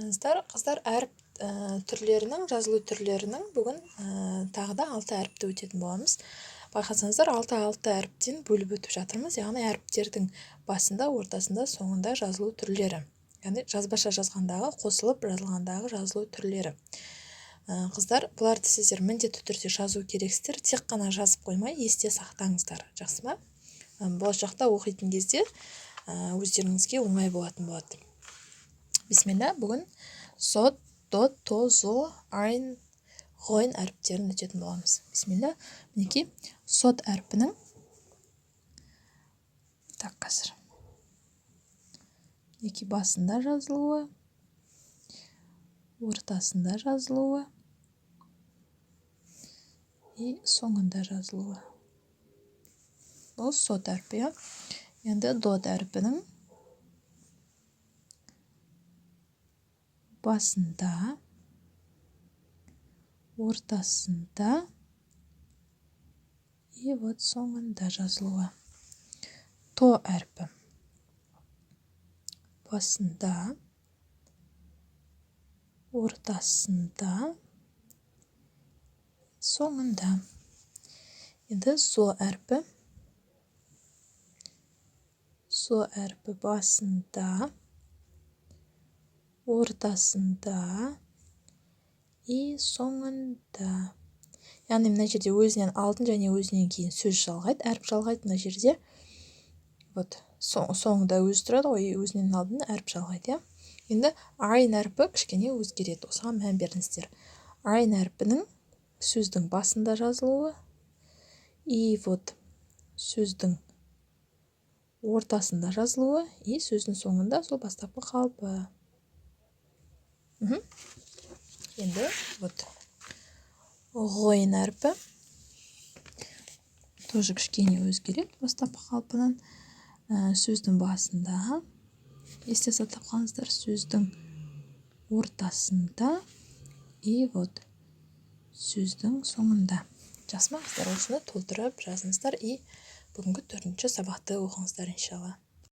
байқасаңыздар, қыздар, әріп түрлерінің, жазылу түрлерінің бүгін тағы да 6 әріпті өтетін боламыз. Байқасаңыздар, 6 әріптен бөліп өтіп жатырмыз. Яғни әріптердің басында, ортасында, соңында жазылу түрлері. Яғни жазбаша жазғандағы, қосылып жазылғандағы жазылу түрлері. Қыздар, бұларды сіздер міндетті түрде жазу керексіздер. Тек қана жазып қоймай, есте сақтаңыздар. Жақсы ма? Болашақта оқитын кезде өздеріңізге оңай болатын болады. Бисмилля, бүгін сот, дот, то, зо, айн, ғойн әріптерін өтетін боламыз. Бисмилля, мінекей сот әрпінің қазір мінекей басында жазылуы, ортасында жазылуы и соңында жазылуы. Бұл сот әрпі. Енді дот әрпінің басында, ортасында и вот соңында жазылуы. То әрпі басында, ортасында, соңында. Енді со әрпі басында, ортасында и соңында. Яғни мына жерде өзінен алдын және өзінен кейін сөз жалғайды, әріп жалғайды. Мына жерде вот соңында өзі тұрады ғой, өзінен алдын әріп жалғайды. Енді айн әрпі кішкене өзгереді. Осыған мән беріңіздер. Айн әрпінің сөздің басында жазылуы и вот сөздің ортасында жазылуы и сөздің соңында сол бастапқы қалпы. Енді вот ғойн әрпі тоже кішкене өзгереді бастапқы қалпынан. Сөздің басында, есте сақтап қалыңыздар, сөздің ортасында и вот сөздің соңында. Жақсы ма, қыздар, осыны толтырып жазыңыздар и бүгінгі 4-ші сабақты оқыңыздар, иншалла.